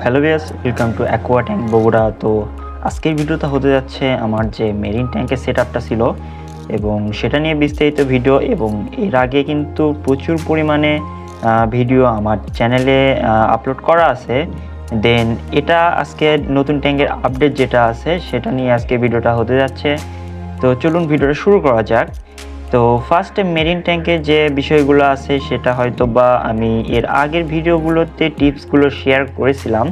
Hello viewers, welcome to aqua tank Bogura. তো আজকের ভিডিওটা হতে যাচ্ছে আমার যে মেরিন ট্যাঙ্কের সেটআপটা ছিল এবং সেটা নিয়ে বিস্তারিত ভিডিও। এবং এর আগে কিন্তু প্রচুর পরিমাণে ভিডিও আমার চ্যানেলে আপলোড করা আছে। দেন এটা আজকে নতুন ট্যাঙ্কের আপডেট যেটা আছে সেটা নিয়ে আজকে ভিডিওটা হতে যাচ্ছে। তো চলুন ভিডিওটা শুরু করা যাক। তো ফার্স্টে মেরিন ট্যাঙ্কের যে বিষয়গুলো আছে সেটা হয়তো বা আমি এর আগের ভিডিওগুলোতে টিপসগুলো শেয়ার করেছিলাম,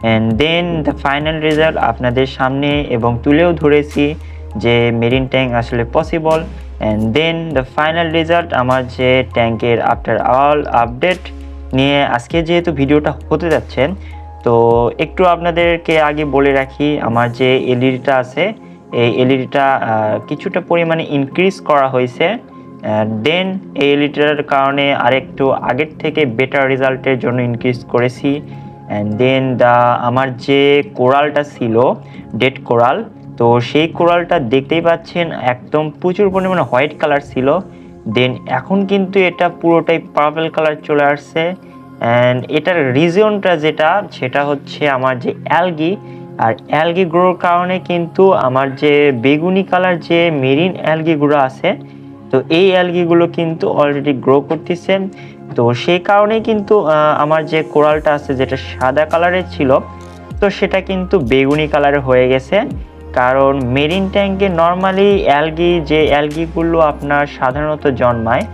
and then the final result আপনাদের সামনে এবং তুলেও ধরেছি যে মেরিন ট্যাঙ্ক আসলে possible. And then the final result আমার যে ট্যাঙ্কের আফটার অল আপডেট নিয়ে আজকে যেহেতু ভিডিওটা হতে যাচ্ছে, তো একটু আপনাদেরকে আগে বলে রাখি আমার যে এলইডিটা আছে এই এলইডিটা কিছুটা পরিমাণে ইনক্রিজ করা হয়েছে। দেন এই এলইডিটার কারণে আরেকটু আগের থেকে বেটার রেজাল্টের জন্য ইনক্রিজ করেছি। অ্যান্ড দেন আমার যে কোরালটা ছিল ডেড কোরাল, তো সেই কোরালটা দেখতেই পাচ্ছেন একদম প্রচুর পরিমাণে হোয়াইট কালার ছিল। দেন এখন কিন্তু এটা পুরোটাই পার্পল কালার চলে আসছে। অ্যান্ড এটার রিজনটা সেটা হচ্ছে আমার যে অ্যালগি, আর অ্যালগি গ্রোর কারণে কিন্তু আমার যে বেগুনি কালার যে মেরিন অ্যালগিগুলো আছে, তো এই অ্যালগিগুলো কিন্তু অলরেডি গ্রো করতেছে। তো সেই কারণেই কিন্তু আমার যে কোরালটা আছে যেটা সাদা কালারের ছিল, তো সেটা কিন্তু বেগুনি কালারে হয়ে গেছে। কারণ মেরিন ট্যাঙ্কে নর্মালি যে অ্যালগিগুলো আপনার সাধারণত জন্মায়,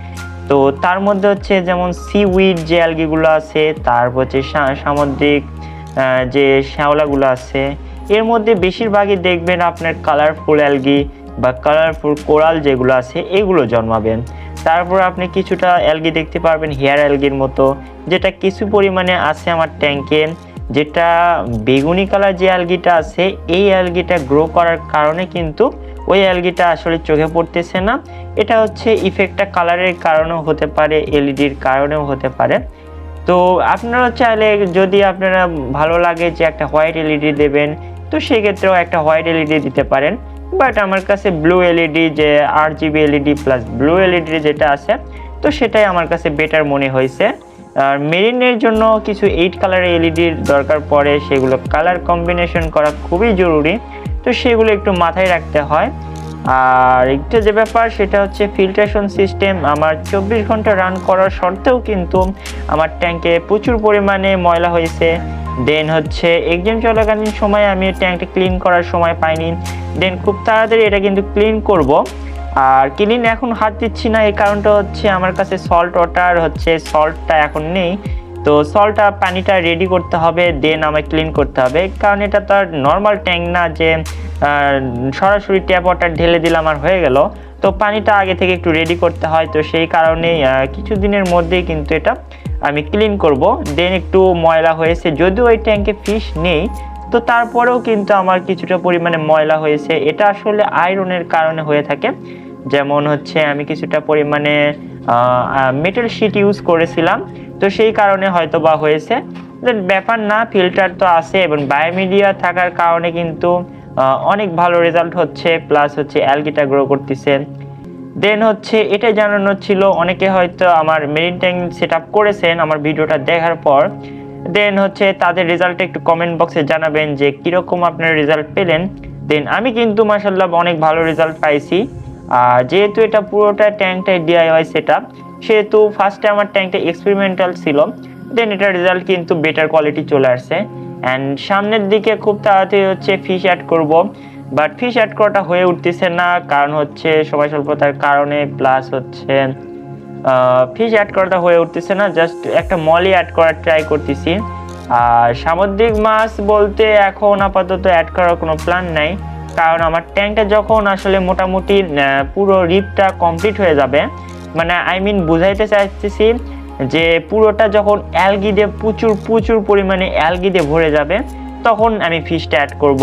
তো তার মধ্যে হচ্ছে যেমন সিউইড যে অ্যালগিগুলো আছে, তারপর হচ্ছে সামুদ্রিক যে শ্যাওলাগুলো আছে, এর মধ্যে বেশিরভাগই দেখবেন আপনার কালারফুল অ্যালগি বা কালারফুল কোরাল যেগুলো আছে এগুলো জন্মাবেন। তারপর আপনি কিছুটা অ্যালগি দেখতে পারবেন হেয়ার অ্যালগির মতো, যেটা কিছু পরিমাণে আছে আমার ট্যাঙ্কে। যেটা বেগুনি কালার যে অ্যালগিটা আছে এই অ্যালগিটা গ্রো করার কারণে কিন্তু ওই অ্যালগিটা আসলে চোখে পড়তেছে না। এটা হচ্ছে ইফেক্টটা কালারের কারণেও হতে পারে, এলইডির কারণেও হতে পারে। তো আপনারা চাইলে যদি আপনারা ভালো লাগে যে একটা হোয়াইট এলইডি দেবেন, তো সেক্ষেত্রেও একটা হোয়াইট এলইডি দিতে পারেন। বাট আমার কাছে ব্লু এলইডি যে RGB LED plus blue LED যেটা আছে, তো সেটাই আমার কাছে বেটার মনে হয়েছে। আর মেরিনের জন্য কিছু 8 কালারের এলইডির দরকার পড়ে, সেগুলো কালার কম্বিনেশন করা খুবই জরুরি, তো সেগুলো একটু মাথায় রাখতে হয়। আর একটা যে ব্যাপার সেটা হচ্ছে ফিল্ট্রেশন সিস্টেম। আমার 24 ঘন্টা রান করার সত্ত্বেও কিন্তু আমার ট্যাঙ্কে প্রচুর পরিমাণে ময়লা হয়েছে। দেন হচ্ছে এক্সাম চলাকালীন সময় আমি ট্যাঙ্কটা ক্লিন করার সময় পাইনি। দেন খুব তাড়াতাড়ি এটা কিন্তু ক্লিন করব। আর ক্লিন এখন হাত দিচ্ছি না, এই কারণটা হচ্ছে আমার কাছে সল্টটা এখন নেই। তো পানিটা রেডি করতে হবে, দেন আমায় ক্লিন করতে হবে। কারণ এটা তো আর নর্মাল ট্যাঙ্ক না যে সরাসরি ট্যাপ ওয়াটার ঢেলে দিলাম আর হয়ে গেল। তো পানিটা আগে থেকে একটু রেডি করতে হয়। তো সেই কারণেই কিছুদিনের মধ্যেই কিন্তু এটা আমি ক্লিন করব। দেন একটু ময়লা হয়েছে, যদিও ওই ট্যাঙ্কে ফিশ নেই, তো তারপরেও কিন্তু আমার কিছুটা পরিমাণে ময়লা হয়েছে। এটা আসলে আয়রনের কারণে হয়ে থাকে। যেমন হচ্ছে আমি কিছুটা পরিমাণে মেটাল শিট ইউজ করেছিলাম, তো সেই কারণে হয়তো বা হয়েছে। ব্যাপার না, ফিল্টার তো আছে এবং বায়োমিডিয়া থাকার কারণে কিন্তু অনেক ভালো রেজাল্ট হচ্ছে, প্লাস হচ্ছে অ্যালগিটা গ্রো করতেছে। দেন হচ্ছে এটা জানানো ছিল, অনেকে হয়তো আমার মেরিন ট্যাঙ্ক সেট আপ করেছেন আমার ভিডিওটা দেখার পর। দেন হচ্ছে তাদের রেজাল্টটা একটু কমেন্ট বক্সে জানাবেন যে কীরকম আপনারা রেজাল্ট পেলেন। দেন আমি কিন্তু মাশাআল্লাহ অনেক ভালো রেজাল্ট পাইছি। আর যেহেতু এটা পুরোটা ট্যাঙ্কটাই DIY সেট আপ, সেহেতু ফার্স্টে আমার ট্যাঙ্কটা এক্সপেরিমেন্টাল ছিল। দেন এটার রেজাল্ট কিন্তু বেটার কোয়ালিটি চলে আসছে। অ্যান্ড সামনের দিকে খুব তাড়াতাড়ি হচ্ছে ফিশ অ্যাড করব, বাট ফিশ অ্যাড করাটা হয়ে উঠতেছে না, কারণ হচ্ছে সময় স্বল্পতার কারণে, প্লাস হচ্ছে ফিশ অ্যাড করাটা হয়ে উঠতেছে না। জাস্ট একটা মলি অ্যাড করার ট্রাই করতেছি। আর সামুদ্রিক মাছ বলতে এখন আপাতত অ্যাড করার কোনো প্ল্যান নাই, কারণ আমার ট্যাঙ্কটা যখন আসলে মোটামুটি পুরো রিপটা কমপ্লিট হয়ে যাবে, মানে বুঝাইতে চাইতেছি যে পুরোটা যখন অ্যালগি দিয়ে প্রচুর পরিমাণে অ্যালগি দিয়ে ভরে যাবে, তখন আমি ফিশটা অ্যাড করব।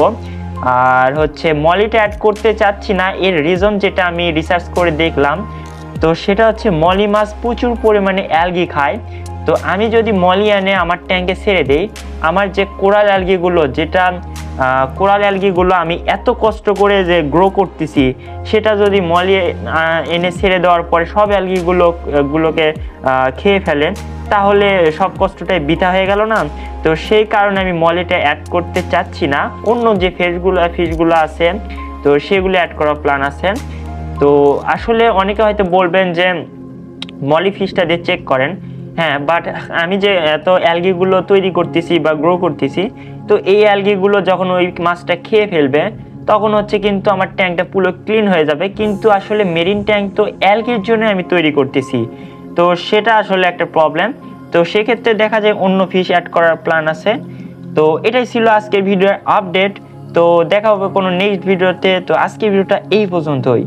আর হচ্ছে মলিটা অ্যাড করতে চাচ্ছি না, এর রিজন যেটা আমি রিসার্চ করে দেখলাম, তো সেটা হচ্ছে মলি মাছ প্রচুর পরিমাণে অ্যালগি খায়। তো আমি যদি মলি এনে আমার ট্যাঙ্কে ছেড়ে দিই, আমার যে কোরাল অ্যালগিগুলো আমি এত কষ্ট করে যে গ্রো করতেছি, সেটা যদি মলি এনে ছেড়ে দেওয়ার পরে সব অ্যালগিগুলোকে খেয়ে ফেলে, তাহলে সব কষ্টটাই বৃথা হয়ে গেল না। তো সেই কারণে আমি মলিটা অ্যাড করতে চাচ্ছি না, অন্য যে ফিশগুলো আছে তো সেগুলো অ্যাড করার প্ল্যান আছে। তো আসলে অনেকে হয়তো বলবেন যে মলি ফিশটা দিয়ে চেক করেন, হ্যাঁ, বাট আমি যে এত অ্যালগিগুলো তৈরি করতেছি বা গ্রো করতেছি, তো এই অ্যালগিগুলো যখন ওই মাছটা খেয়ে ফেলবে তখন হচ্ছে কিন্তু আমার ট্যাঙ্কটা পুরো ক্লিন হয়ে যাবে। কিন্তু আসলে মেরিন ট্যাঙ্ক তো অ্যালগির জন্য আমি তৈরি করতেছি, তো সেটা আসলে একটা প্রবলেম। তো সেক্ষেত্রে দেখা যায় অন্য ফিশ অ্যাড করার প্ল্যান আছে। তো এটাই ছিল আজকের ভিডিওর আপডেট। তো দেখা হবে কোনো নেক্সট ভিডিওতে। তো আজকের ভিডিওটা এই পর্যন্তই।